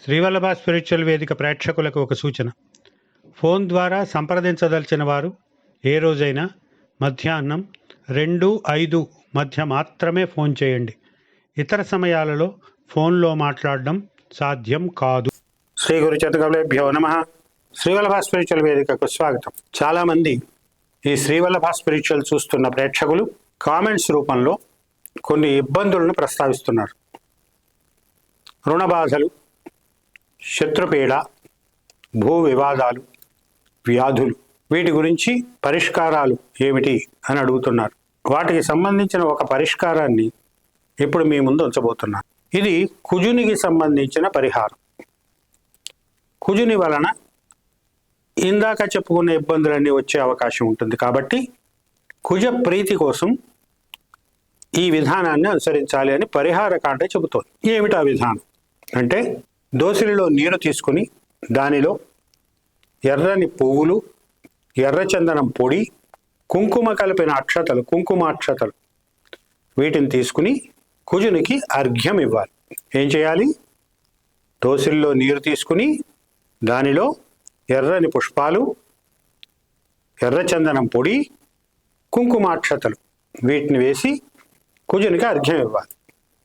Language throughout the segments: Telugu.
శ్రీవల్లభ స్పిరిచువల్ వేదిక ప్రేక్షకులకు ఒక సూచన. ఫోన్ ద్వారా సంప్రదించదలిచిన వారు ఏ రోజైనా మధ్యాహ్నం 2-5 మధ్య మాత్రమే ఫోన్ చేయండి. ఇతర సమయాలలో ఫోన్లో మాట్లాడడం సాధ్యం కాదు. శ్రీ గురు చతుర్గభ్యో నమః. శ్రీవల్లభ స్పిరిచువల్ వేదికకు స్వాగతం. చాలామంది ఈ శ్రీవల్లభ స్పిరిచువల్ చూస్తున్న ప్రేక్షకులు కామెంట్స్ రూపంలో కొన్ని ఇబ్బందులను ప్రస్తావిస్తున్నారు. రుణ బాధలు, శత్రుపీడ, భూ వివాదాలు, వ్యాధులు, వీటి గురించి పరిష్కారాలు ఏమిటి అని అడుగుతున్నారు. వాటికి సంబంధించిన ఒక పరిష్కారాన్ని ఇప్పుడు మీ ముందు ఉంచబోతున్నాను. ఇది కుజునికి సంబంధించిన పరిహారం. కుజుని వలన ఇందాక చెప్పుకున్న ఇబ్బందులన్నీ వచ్చే అవకాశం ఉంటుంది. కాబట్టి కుజ ప్రీతి కోసం ఈ విధానాన్ని అనుసరించాలి అని పరిహారకాండ చెబుతోంది. ఏమిటా విధానం అంటే, దోసిలిలో నీరు తీసుకుని దానిలో ఎర్రని పువ్వులు, ఎర్రచందనం పొడి, కుంకుమ కలిపిన అక్షతలు, కుంకుమాక్షతలు, వీటిని తీసుకుని కుజునికి అర్ఘ్యం ఇవ్వాలి. ఏం చేయాలి? దోసిలిలో నీరు తీసుకుని దానిలో ఎర్రని పుష్పాలు, ఎర్రచందనం పొడి, కుంకుమాక్షతలు, వీటిని వేసి కుజునికి అర్ఘ్యం ఇవ్వాలి.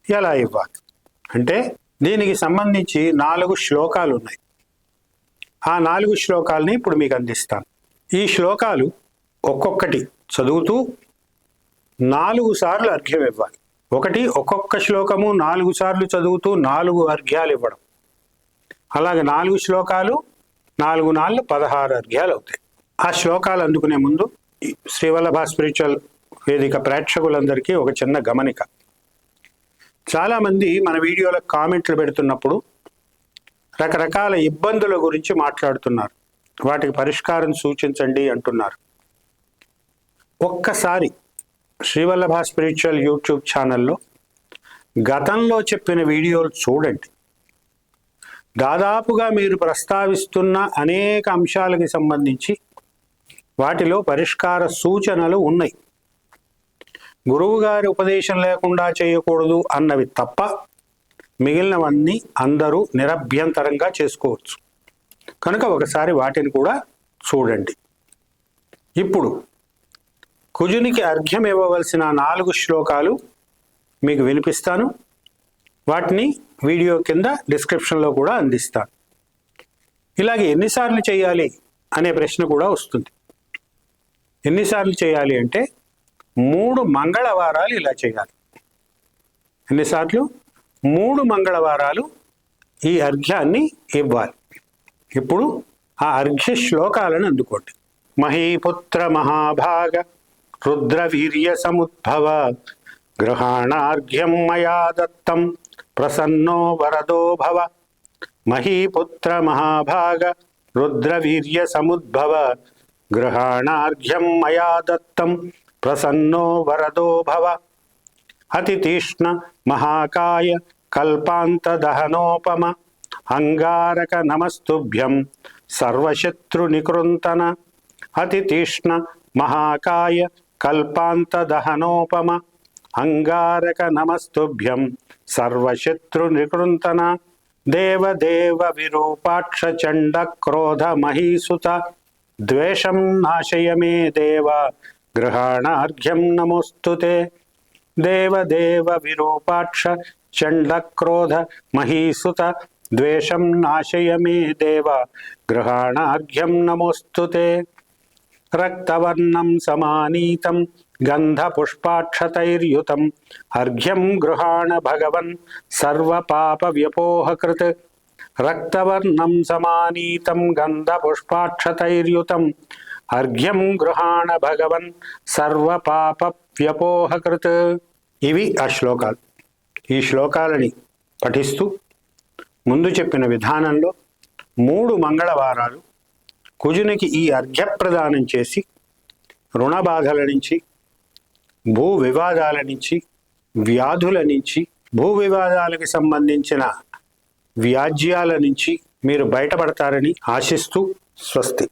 ఎలా ఇవ్వాలి అంటే, దీనికి సంబంధించి 4 శ్లోకాలు ఉన్నాయి. ఆ 4 శ్లోకాలని ఇప్పుడు మీకు అందిస్తాను. ఈ శ్లోకాలు ఒక్కొక్కటి చదువుతూ 4 సార్లు అర్ఘ్యం ఇవ్వాలి. ఒక్కొక్క శ్లోకము 4 సార్లు చదువుతూ 4 అర్ఘ్యాలు ఇవ్వడం. అలాగే 4 శ్లోకాలు 4 4 16 అర్ఘ్యాలు అవుతాయి. ఆ శ్లోకాలు అందుకునే ముందు శ్రీవల్లభ స్పిరిచువల్ వేదిక ప్రేక్షకులందరికీ ఒక చిన్న గమనిక. చాలామంది మన వీడియోలకు కామెంట్లు పెడుతున్నప్పుడు రకరకాల ఇబ్బందుల గురించి మాట్లాడుతున్నారు. వాటికి పరిష్కారం సూచించండి అంటున్నారు. ఒక్కసారి శ్రీవల్లభ స్పిరిచువల్ యూట్యూబ్ ఛానల్లో గతంలో చెప్పిన వీడియోలు చూడండి. దాదాపుగా మీరు ప్రస్తావిస్తున్న అనేక అంశాలకి సంబంధించి వాటిలో పరిష్కార సూచనలు ఉన్నాయి. గురువు గారి ఉపదేశం లేకుండా చేయకూడదు అన్నవి తప్ప మిగిలినవన్నీ అందరూ నిరభ్యంతరంగా చేసుకోవచ్చు. కనుక ఒకసారి వాటిని కూడా చూడండి. ఇప్పుడు కుజునికి అర్ఘ్యం ఇవ్వవలసిన 4 శ్లోకాలు మీకు వినిపిస్తాను. వాటిని వీడియో కింద డిస్క్రిప్షన్లో కూడా అందిస్తాను. ఇలాగే ఎన్నిసార్లు చేయాలి అనే ప్రశ్న కూడా వస్తుంది. ఎన్నిసార్లు చేయాలి అంటే, 3 మంగళవారాలు ఇలా చేయాలి. ఎన్నిసార్లు? 3 మంగళవారాలు ఈ అర్ఘ్యాన్ని ఇవ్వాలి. ఇప్పుడు ఆ అర్ఘ్య శ్లోకాలను అందుకోండి. మహీపుత్ర మహాభాగ రుద్రవీర్య సముద్భవ గృహాణార్ఘ్యం మయా దత్తం ప్రసన్నో వరదో భవ. మహీపుత్ర మహాభాగ రుద్రవీర్య సముద్భవ గృహాణార్ఘ్యం మయా దత్తం ప్రసన్నో వరదో భవ. అతితీష్ణ మహాకాయ కల్పాంత దహనోపమ అంగారక నమస్తుభ్యం సర్వశత్రు నికృంతన. అతితీష్ణ మహాకాయ కల్పాంత దహనోపమ అంగారక నమస్తుభ్యం సర్వశత్రు నికృంతన. దేవదేవ విరూపాక్ష చండ క్రోధ మహీసుత ద్వేషం నాశయ మే దేవ గృహాణార్ఘ్యం నమోస్తుతే. దేవదేవ విరూపాక్ష చండ క్రోధ మహీసుత ద్వేషం నాశయ మే దేవ గృహాణార్ఘ్యం నమోస్తుతే. రక్తవర్ణం సమానీతం గంధపుష్పాక్షతైర్యుతం అర్ఘ్యం గృహాణ భగవన్ సర్వపాప వ్యపోహకృత్. రక్తవర్ణం సమానీతం గంధపుష్పాక్షతైర్యుతం అర్ఘ్యం గృహాణ భగవన్ సర్వపాప వ్యపోహకృత్. ఇవి ఆ శ్లోకాలు. ఈ శ్లోకాలని పఠిస్తూ ముందు చెప్పిన విధానంలో 3 మంగళవారాలు కుజునికి ఈ అర్ఘ్యప్రదానం చేసి రుణ బాధల నుంచి, భూ వివాదాల నుంచి, వ్యాధుల నుంచి, భూ వివాదాలకు సంబంధించిన వ్యాజ్యాల నుంచి మీరు బయటపడతారని ఆశిస్తూ స్వస్తి.